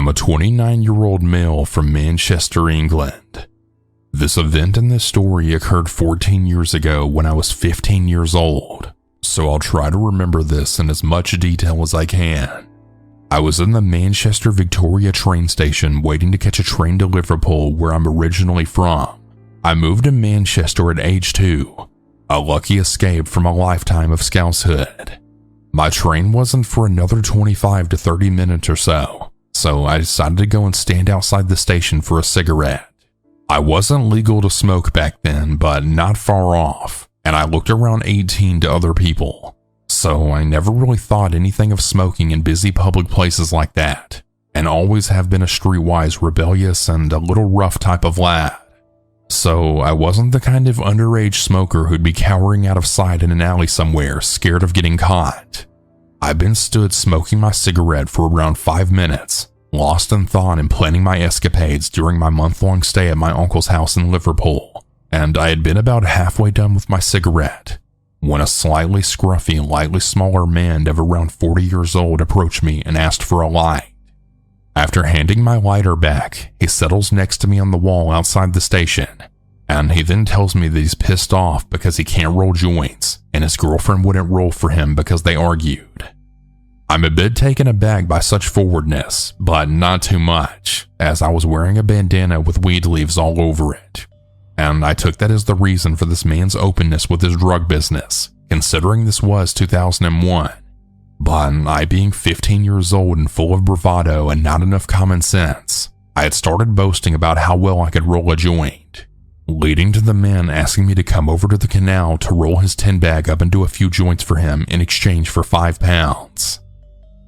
I'm a 29-year-old male from Manchester, England. This event in this story occurred 14 years ago when I was 15 years old, so I'll try to remember this in as much detail as I can. I was in the Manchester Victoria train station waiting to catch a train to Liverpool, where I'm originally from. I moved to Manchester at age 2, a lucky escape from a lifetime of scousehood. My train wasn't for another 25 to 30 minutes or so I decided to go and stand outside the station for a cigarette. I wasn't legal to smoke back then, but not far off, and I looked around 18 to other people. So I never really thought anything of smoking in busy public places like that, and always have been a streetwise, rebellious, and a little rough type of lad. So I wasn't the kind of underage smoker who'd be cowering out of sight in an alley somewhere, scared of getting caught. I'd been stood smoking my cigarette for around 5 minutes, lost in thought and planning my escapades during my month-long stay at my uncle's house in Liverpool, and I had been about halfway done with my cigarette when a slightly scruffy, lightly smaller man of around 40 years old approached me and asked for a light. After handing my lighter back, he settles next to me on the wall outside the station, and he then tells me that he's pissed off because he can't roll joints, and his girlfriend wouldn't roll for him because they argued. I'm a bit taken aback by such forwardness, but not too much, as I was wearing a bandana with weed leaves all over it. And I took that as the reason for this man's openness with his drug business, considering this was 2001. But I, being 15 years old and full of bravado and not enough common sense, I had started boasting about how well I could roll a joint, leading to the man asking me to come over to the canal to roll his tin bag up into a few joints for him in exchange for £5.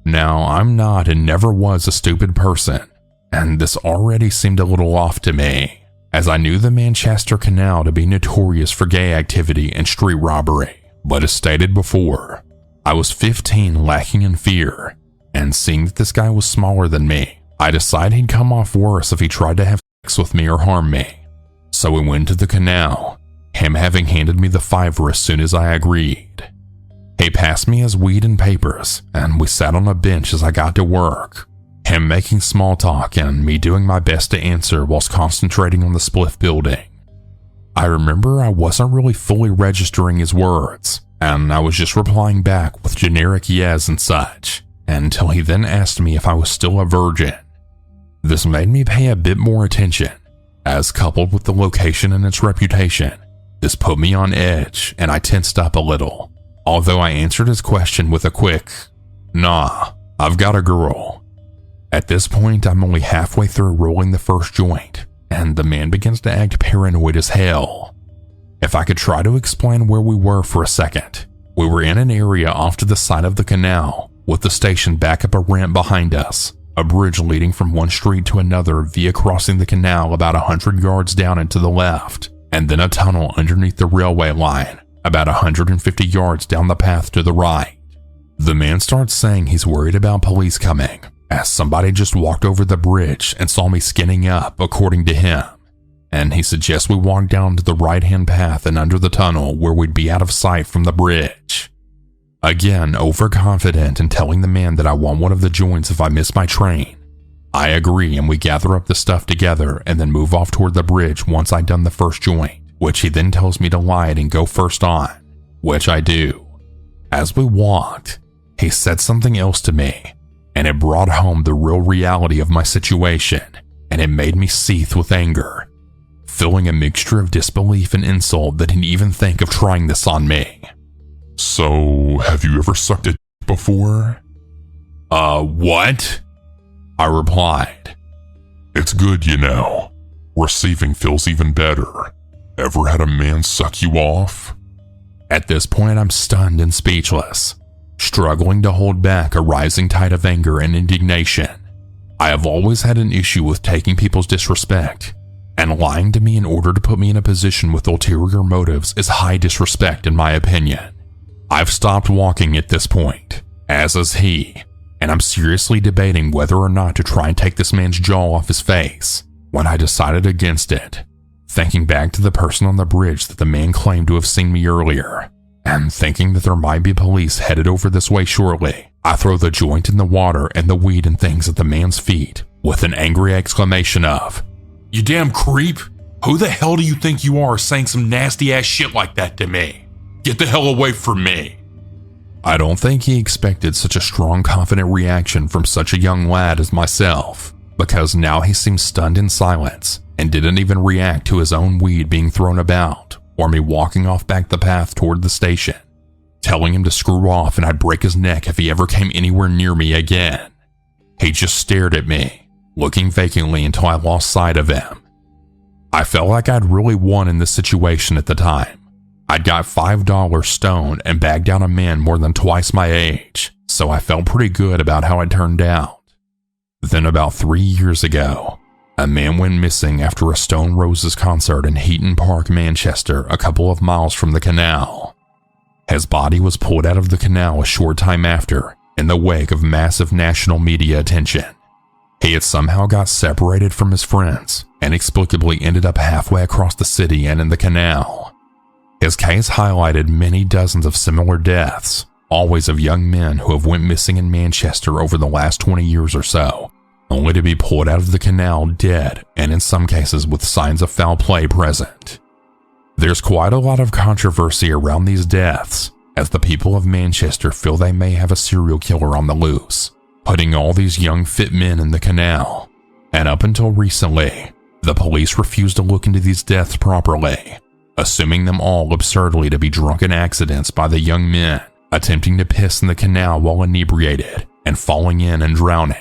Now, I'm not and never was a stupid person, and this already seemed a little off to me, as I knew the Manchester Canal to be notorious for gay activity and street robbery. But as stated before, I was 15, lacking in fear, and seeing that this guy was smaller than me, I decided he'd come off worse if he tried to have sex with me or harm me. So we went to the canal, him having handed me the $5 as soon as I agreed. He passed me his weed and papers, and we sat on a bench as I got to work, him making small talk and me doing my best to answer whilst concentrating on the spliff building. I remember I wasn't really fully registering his words, and I was just replying back with generic yes and such, until he then asked me if I was still a virgin. This made me pay a bit more attention, as coupled with the location and its reputation, this put me on edge and I tensed up a little, although I answered his question with a quick, "Nah, I've got a girl." At this point, I'm only halfway through rolling the first joint, and the man begins to act paranoid as hell. If I could try to explain where we were for a second, we were in an area off to the side of the canal, with the station back up a ramp behind us, a bridge leading from one street to another via crossing the canal about 100 yards down and to the left, and then a tunnel underneath the railway line, about 150 yards down the path to the right. The man starts saying he's worried about police coming, as somebody just walked over the bridge and saw me skinning up, according to him, and he suggests we walk down to the right-hand path and under the tunnel where we'd be out of sight from the bridge. Again, overconfident and telling the man that I want one of the joints if I miss my train. I agree, and we gather up the stuff together and then move off toward the bridge once I'd done the first joint, which he then tells me to light and go first on, which I do. As we walked, he said something else to me, and it brought home the real reality of my situation, and it made me seethe with anger, feeling a mixture of disbelief and insult that he'd even think of trying this on me. "So, have you ever sucked a before?" What?" I replied. "It's good, you know. Receiving feels even better. Ever had a man suck you off?" At this point, I'm stunned and speechless, struggling to hold back a rising tide of anger and indignation. I have always had an issue with taking people's disrespect, and lying to me in order to put me in a position with ulterior motives is high disrespect in my opinion. I've stopped walking at this point, as is he, and I'm seriously debating whether or not to try and take this man's jaw off his face, when I decided against it, thinking back to the person on the bridge that the man claimed to have seen me earlier, and thinking that there might be police headed over this way shortly. I throw the joint in the water and the weed and things at the man's feet, with an angry exclamation of, "You damn creep! Who the hell do you think you are saying some nasty ass shit like that to me? Get the hell away from me!" I don't think he expected such a strong, confident reaction from such a young lad as myself, because now he seemed stunned in silence and didn't even react to his own weed being thrown about or me walking off back the path toward the station, telling him to screw off and I'd break his neck if he ever came anywhere near me again. He just stared at me, looking vacantly until I lost sight of him. I felt like I'd really won in this situation at the time. I'd got $5 stoned and bagged down a man more than twice my age, so I felt pretty good about how it turned out. Then about 3 years ago, a man went missing after a Stone Roses concert in Heaton Park, Manchester, a couple of miles from the canal. His body was pulled out of the canal a short time after, in the wake of massive national media attention. He had somehow got separated from his friends, inexplicably ended up halfway across the city and in the canal. His case highlighted many dozens of similar deaths, always of young men who have went missing in Manchester over the last 20 years or so, only to be pulled out of the canal dead and in some cases with signs of foul play present. There's quite a lot of controversy around these deaths, as the people of Manchester feel they may have a serial killer on the loose, putting all these young fit men in the canal. And up until recently, the police refused to look into these deaths properly, assuming them all absurdly to be drunken accidents by the young men attempting to piss in the canal while inebriated and falling in and drowning.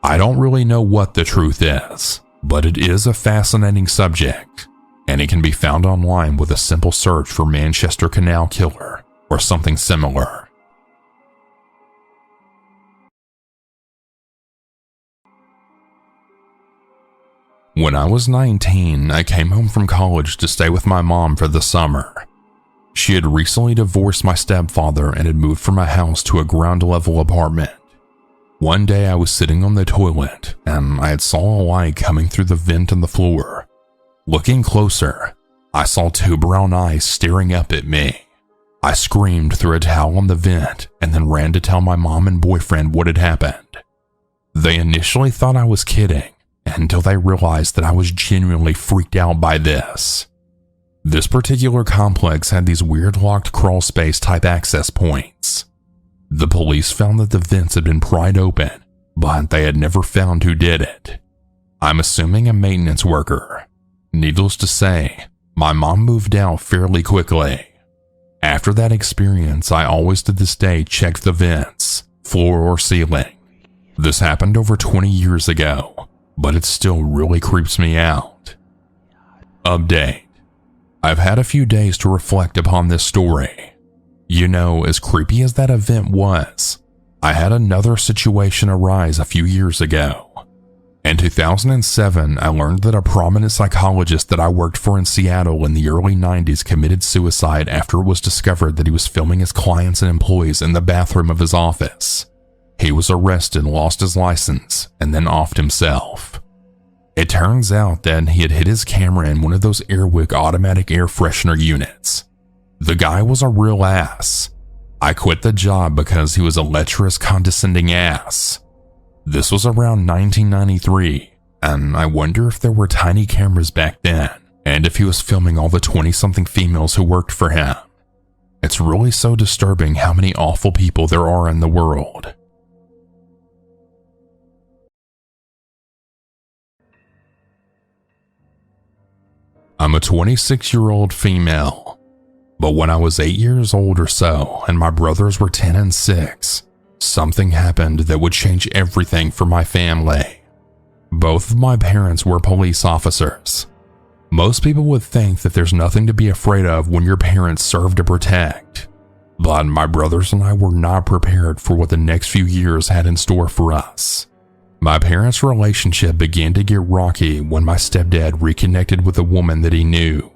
I don't really know what the truth is, but it is a fascinating subject, and it can be found online with a simple search for Manchester Canal Killer or something similar. When I was 19, I came home from college to stay with my mom for the summer. She had recently divorced my stepfather and had moved from a house to a ground-level apartment. One day I was sitting on the toilet and I had saw a light coming through the vent in the floor. Looking closer, I saw two brown eyes staring up at me. I screamed through a towel on the vent and then ran to tell my mom and boyfriend what had happened. They initially thought I was kidding, until they realized that I was genuinely freaked out by this. This particular complex had these weird locked crawl space type access points. The police found that the vents had been pried open, but they had never found who did it. I'm assuming a maintenance worker. Needless to say, my mom moved out fairly quickly. After that experience, I always to this day check the vents, floor or ceiling. This happened over 20 years ago, but it still really creeps me out. Update. I've had a few days to reflect upon this story. You know, as creepy as that event was, I had another situation arise a few years ago. In 2007, I learned that a prominent psychologist that I worked for in Seattle in the early 90s committed suicide after it was discovered that he was filming his clients and employees in the bathroom of his office. He was arrested, lost his license, and then offed himself. It turns out that he had hid his camera in one of those Airwick automatic air freshener units. The guy was a real ass. I quit the job because he was a lecherous, condescending ass. This was around 1993, and I wonder if there were tiny cameras back then, and if he was filming all the 20-something females who worked for him. It's really so disturbing how many awful people there are in the world. I'm a 26-year-old female, but when I was 8 years old or so and my brothers were 10 and 6, something happened that would change everything for my family. Both of my parents were police officers. Most people would think that there's nothing to be afraid of when your parents serve to protect, but my brothers and I were not prepared for what the next few years had in store for us. My parents' relationship began to get rocky when my stepdad reconnected with a woman that he knew.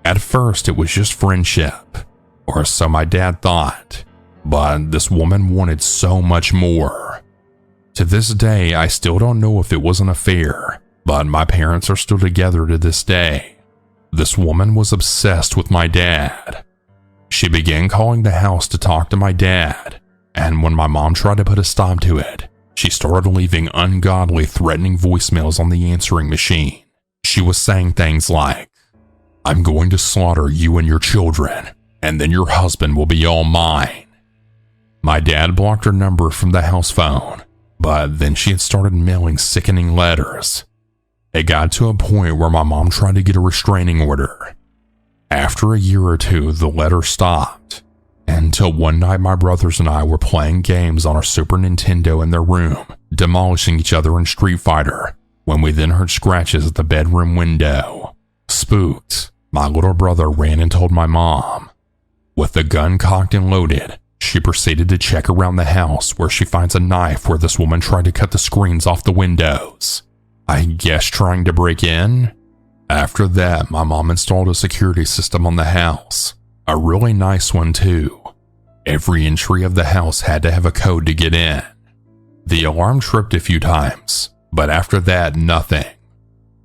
At first, it was just friendship, or so my dad thought, but this woman wanted so much more. To this day, I still don't know if it was an affair, but my parents are still together to this day. This woman was obsessed with my dad. She began calling the house to talk to my dad, and when my mom tried to put a stop to it, she started leaving ungodly, threatening voicemails on the answering machine. She was saying things like, "I'm going to slaughter you and your children, and then your husband will be all mine." My dad blocked her number from the house phone, but then she had started mailing sickening letters. It got to a point where my mom tried to get a restraining order. After a year or two, the letter stopped, until one night my brothers and I were playing games on our Super Nintendo in their room, demolishing each other in Street Fighter, when we then heard scratches at the bedroom window. Spooked, my little brother ran and told my mom. With the gun cocked and loaded, she proceeded to check around the house, where she finds a knife where this woman tried to cut the screens off the windows. I guess trying to break in? After that, my mom installed a security system on the house. A really nice one too. Every entry of the house had to have a code to get in. The alarm tripped a few times, but after that, nothing.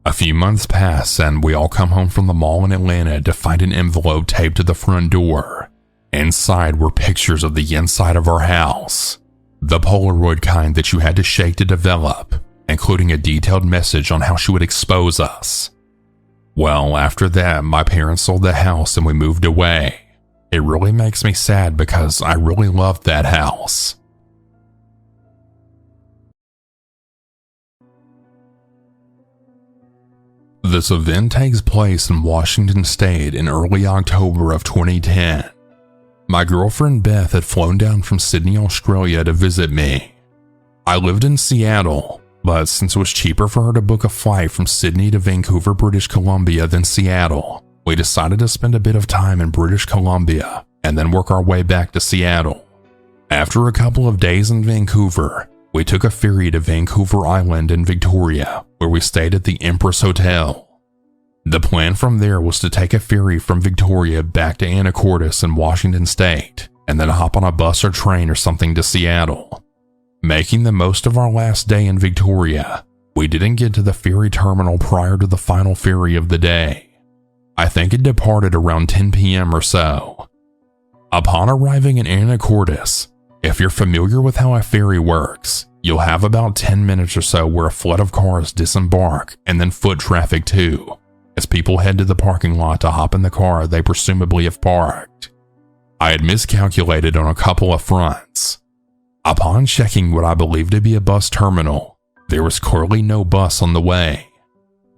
A few months pass and we all come home from the mall in Atlanta to find an envelope taped to the front door. Inside were pictures of the inside of our house. The Polaroid kind that you had to shake to develop, including a detailed message on how she would expose us. Well, after that, my parents sold the house and we moved away. It really makes me sad because I really loved that house. This event takes place in Washington State in early October of 2010. My girlfriend Beth had flown down from Sydney, Australia to visit me. I lived in Seattle, but since it was cheaper for her to book a flight from Sydney to Vancouver, British Columbia than Seattle, we decided to spend a bit of time in British Columbia and then work our way back to Seattle. After a couple of days in Vancouver, we took a ferry to Vancouver Island in Victoria, where we stayed at the Empress Hotel. The plan from there was to take a ferry from Victoria back to Anacortes in Washington State, and then hop on a bus or train or something to Seattle. Making the most of our last day in Victoria, we didn't get to the ferry terminal prior to the final ferry of the day. I think it departed around 10 p.m. or so. Upon arriving in Anacortes, if you're familiar with how a ferry works, you'll have about 10 minutes or so where a flood of cars disembark and then foot traffic too, as people head to the parking lot to hop in the car they presumably have parked. I had miscalculated on a couple of fronts. Upon checking what I believed to be a bus terminal, there was clearly no bus on the way.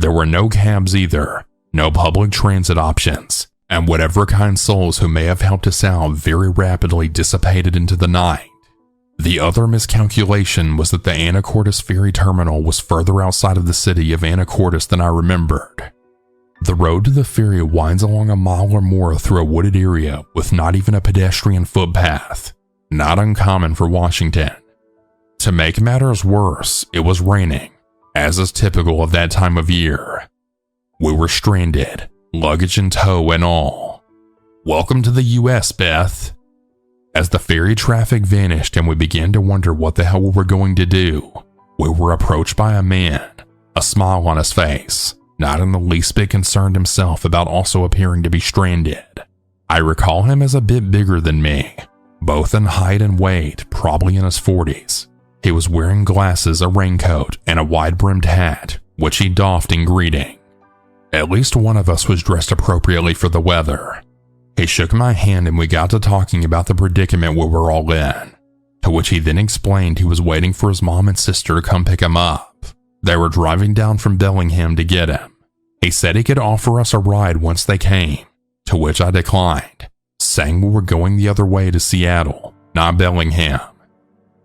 There were no cabs either, no public transit options, and whatever kind souls who may have helped us out very rapidly dissipated into the night. The other miscalculation was that the Anacortes ferry terminal was further outside of the city of Anacortes than I remembered. The road to the ferry winds along a mile or more through a wooded area with not even a pedestrian footpath, not uncommon for Washington. To make matters worse, it was raining, as is typical of that time of year. We were stranded, luggage in tow and all. Welcome to the US, Beth. As the ferry traffic vanished and we began to wonder what the hell we were going to do, we were approached by a man, a smile on his face, not in the least bit concerned himself about also appearing to be stranded. I recall him as a bit bigger than me, both in height and weight, probably in his 40s. He was wearing glasses, a raincoat, and a wide-brimmed hat, which he doffed in greeting. At least one of us was dressed appropriately for the weather. He shook my hand and we got to talking about the predicament we were all in, to which he then explained he was waiting for his mom and sister to come pick him up. They were driving down from Bellingham to get him. He said he could offer us a ride once they came, to which I declined, saying we were going the other way to Seattle, not Bellingham.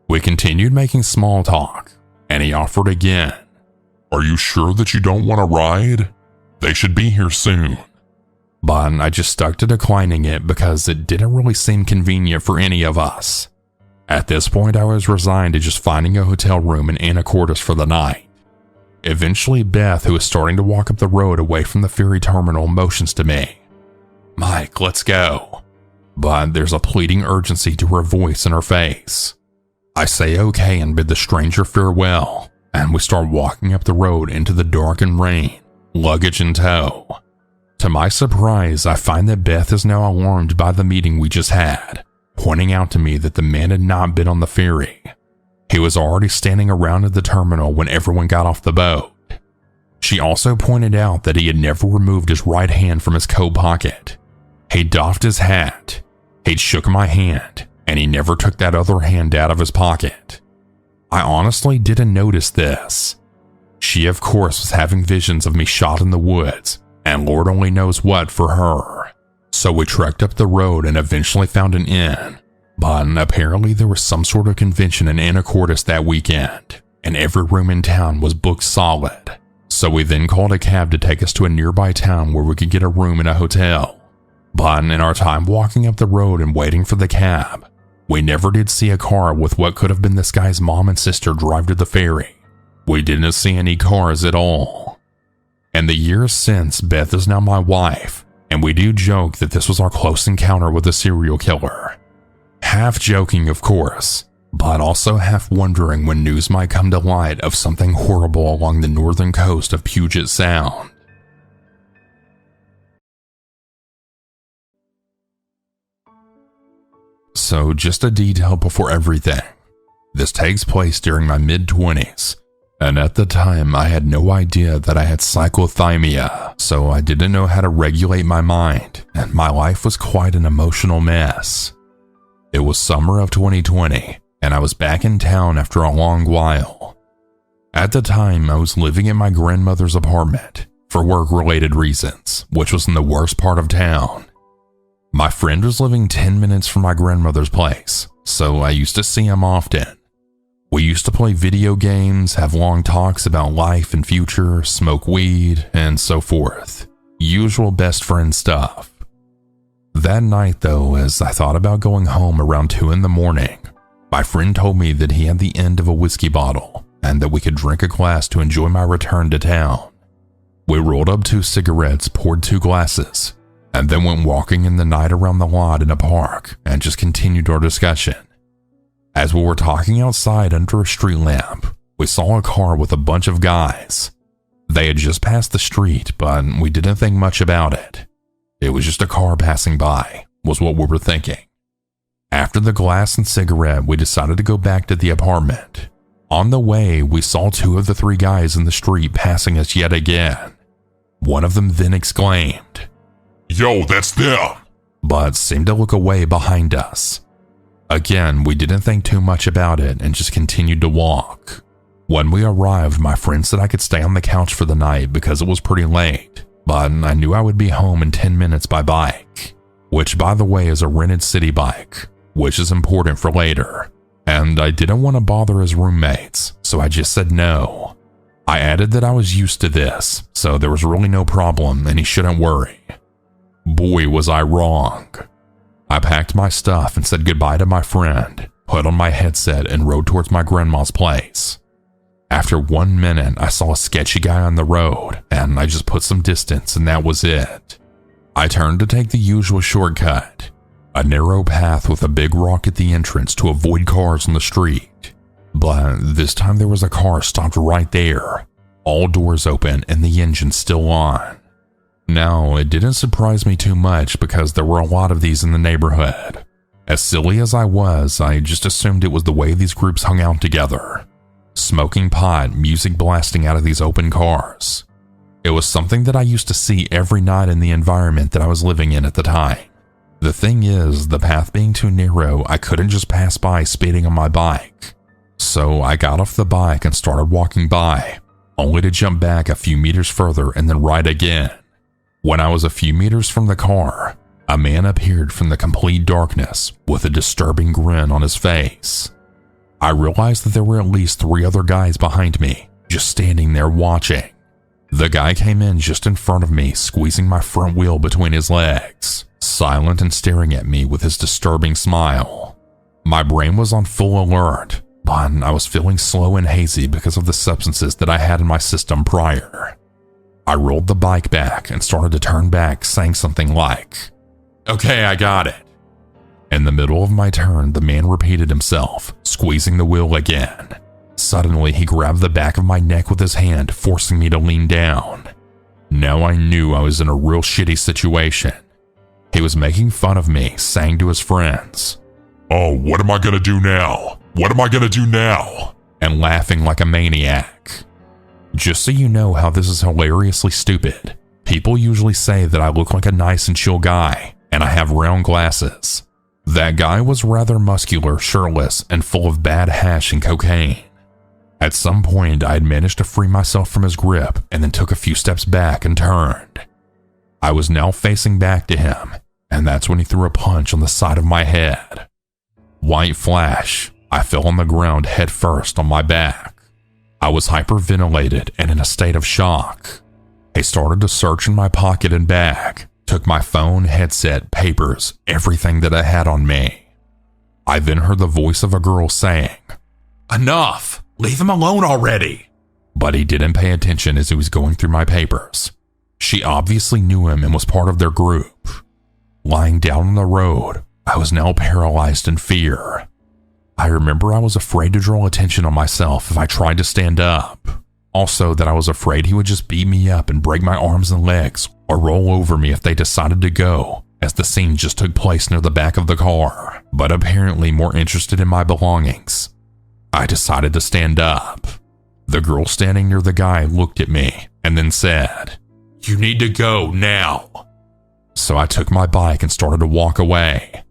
We continued making small talk, and he offered again. "Are you sure that you don't want a ride? They should be here soon." But I just stuck to declining it because it didn't really seem convenient for any of us. At this point, I was resigned to just finding a hotel room in Anacortes for the night. Eventually, Beth, who was starting to walk up the road away from the ferry terminal, motions to me. "Mike, let's go." But there's a pleading urgency to her voice and her face. I say okay and bid the stranger farewell, and we start walking up the road into the dark and rain, luggage in tow. To my surprise, I find that Beth is now alarmed by the meeting we just had, pointing out to me that the man had not been on the ferry. He was already standing around at the terminal when everyone got off the boat. She also pointed out that he had never removed his right hand from his coat pocket. He doffed his hat, he'd shook my hand, and he never took that other hand out of his pocket. I honestly didn't notice this. She, of course, was having visions of me shot in the woods, and Lord only knows what for her. So we trekked up the road and eventually found an inn, but apparently there was some sort of convention in Anacortes that weekend, and every room in town was booked solid. So we then called a cab to take us to a nearby town where we could get a room in a hotel. But in our time walking up the road and waiting for the cab, we never did see a car with what could have been this guy's mom and sister drive to the ferry. We didn't see any cars at all. In the years since, Beth is now my wife, and we do joke that this was our close encounter with a serial killer. Half joking, of course, but also half wondering when news might come to light of something horrible along the northern coast of Puget Sound. So just a detail before everything. This takes place during my mid-20s, and at the time I had no idea that I had cyclothymia, so I didn't know how to regulate my mind, and my life was quite an emotional mess. It was summer of 2020, and I was back in town after a long while. At the time, I was living in my grandmother's apartment for work-related reasons, which was in the worst part of town. My friend was living 10 minutes from my grandmother's place, so I used to see him often. We used to play video games, have long talks about life and future, smoke weed, and so forth. Usual best friend stuff. That night though, as I thought about going home around 2 in the morning, my friend told me that he had the end of a whiskey bottle and that we could drink a glass to enjoy my return to town. We rolled up 2 cigarettes, poured 2 glasses, and then went walking in the night around the lot in a park and just continued our discussion. As we were talking outside under a street lamp, we saw a car with a bunch of guys. They had just passed the street, but we didn't think much about it. It was just a car passing by, was what we were thinking. After the glass and cigarette, we decided to go back to the apartment. On the way, we saw 2 of the 3 guys in the street passing us yet again. One of them then exclaimed, "Yo, that's them!" but seemed to look away behind us. Again, we didn't think too much about it and just continued to walk. When we arrived, my friend said I could stay on the couch for the night because it was pretty late, but I knew I would be home in 10 minutes by bike, which by the way is a rented city bike, which is important for later, and I didn't want to bother his roommates, so I just said no. I added that I was used to this, so there was really no problem and he shouldn't worry. Boy, was I wrong. I packed my stuff and said goodbye to my friend, put on my headset and rode towards my grandma's place. After 1 minute, I saw a sketchy guy on the road and I just put some distance and that was it. I turned to take the usual shortcut, a narrow path with a big rock at the entrance to avoid cars on the street. But this time there was a car stopped right there, all doors open and the engine still on. Now, it didn't surprise me too much because there were a lot of these in the neighborhood. As silly as I was, I just assumed it was the way these groups hung out together. Smoking pot, music blasting out of these open cars. It was something that I used to see every night in the environment that I was living in at the time. The thing is, the path being too narrow, I couldn't just pass by speeding on my bike. So I got off the bike and started walking by, only to jump back a few meters further and then ride again. When I was a few meters from the car, a man appeared from the complete darkness with a disturbing grin on his face. I realized that there were at least 3 other guys behind me, just standing there watching. The guy came in just in front of me, squeezing my front wheel between his legs, silent and staring at me with his disturbing smile. My brain was on full alert, but I was feeling slow and hazy because of the substances that I had in my system prior. I rolled the bike back and started to turn back, saying something like, "Okay, I got it." In the middle of my turn, the man repeated himself, squeezing the wheel again. Suddenly, he grabbed the back of my neck with his hand, forcing me to lean down. Now I knew I was in a real shitty situation. He was making fun of me, saying to his friends, "Oh, what am I gonna do now? What am I gonna do now? And laughing like a maniac. Just so you know how this is hilariously stupid, people usually say that I look like a nice and chill guy, and I have round glasses. That guy was rather muscular, shirtless, and full of bad hash and cocaine. At some point, I had managed to free myself from his grip and then took a few steps back and turned. I was now facing back to him, and that's when he threw a punch on the side of my head. White flash, I fell on the ground head first on my back. I was hyperventilated and in a state of shock. He started to search in my pocket and bag, took my phone, headset, papers, everything that I had on me. I then heard the voice of a girl saying, "Enough! Leave him alone already!" But he didn't pay attention as he was going through my papers. She obviously knew him and was part of their group. Lying down on the road, I was now paralyzed in fear. I remember I was afraid to draw attention on myself if I tried to stand up. Also that I was afraid he would just beat me up and break my arms and legs or roll over me if they decided to go, as the scene just took place near the back of the car, but apparently more interested in my belongings. I decided to stand up. The girl standing near the guy looked at me and then said, "You need to go now." So I took my bike and started to walk away.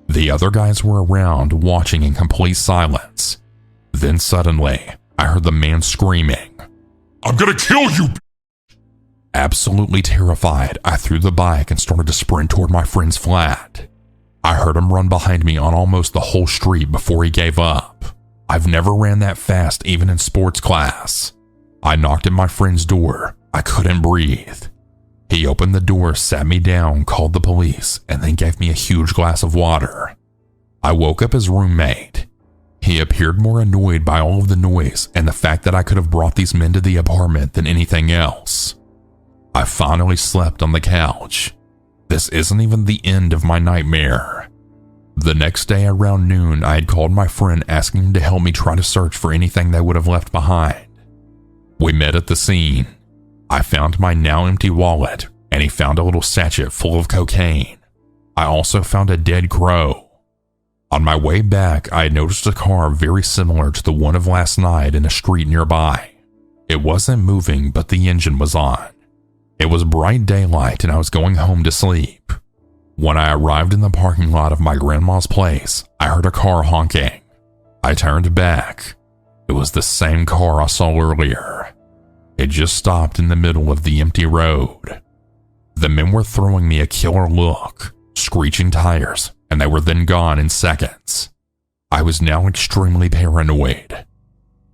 The other guys were around watching in complete silence. Then suddenly, I heard the man screaming, "I'm gonna kill you!" Absolutely terrified, I threw the bike and started to sprint toward my friend's flat. I heard him run behind me on almost the whole street before he gave up. I've never ran that fast even in sports class. I knocked at my friend's door. I couldn't breathe. He opened the door, sat me down, called the police, and then gave me a huge glass of water. I woke up his roommate. He appeared more annoyed by all of the noise and the fact that I could have brought these men to the apartment than anything else. I finally slept on the couch. This isn't even the end of my nightmare. The next day around noon, I had called my friend asking him to help me try to search for anything they would have left behind. We met at the scene. I found my now empty wallet, and he found a little sachet full of cocaine. I also found a dead crow. On my way back, I had noticed a car very similar to the one of last night in a street nearby. It wasn't moving, but the engine was on. It was bright daylight and I was going home to sleep. When I arrived in the parking lot of my grandma's place, I heard a car honking. I turned back. It was the same car I saw earlier. It just stopped in the middle of the empty road. The men were throwing me a killer look, screeching tires, and they were then gone in seconds. I was now extremely paranoid.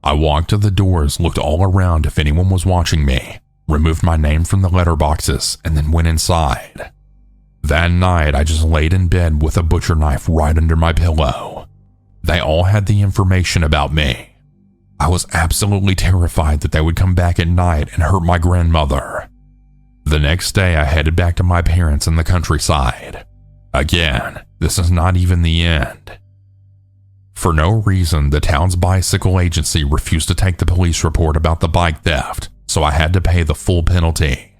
I walked to the doors, looked all around if anyone was watching me, removed my name from the letterboxes, and then went inside. That night, I just laid in bed with a butcher knife right under my pillow. They all had the information about me. I was absolutely terrified that they would come back at night and hurt my grandmother. The next day, I headed back to my parents in the countryside. Again, this is not even the end. For no reason, the town's bicycle agency refused to take the police report about the bike theft, so I had to pay the full penalty.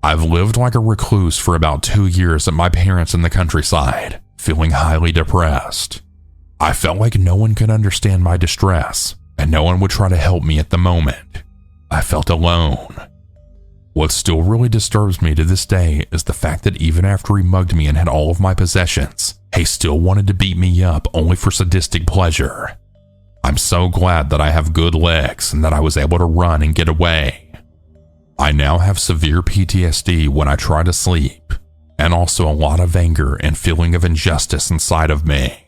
I've lived like a recluse for about 2 years at my parents in the countryside, feeling highly depressed. I felt like no one could understand my distress, and no one would try to help me at the moment. I felt alone. What still really disturbs me to this day is the fact that even after he mugged me and had all of my possessions, he still wanted to beat me up only for sadistic pleasure. I'm so glad that I have good legs and that I was able to run and get away. I now have severe PTSD when I try to sleep, and also a lot of anger and feeling of injustice inside of me.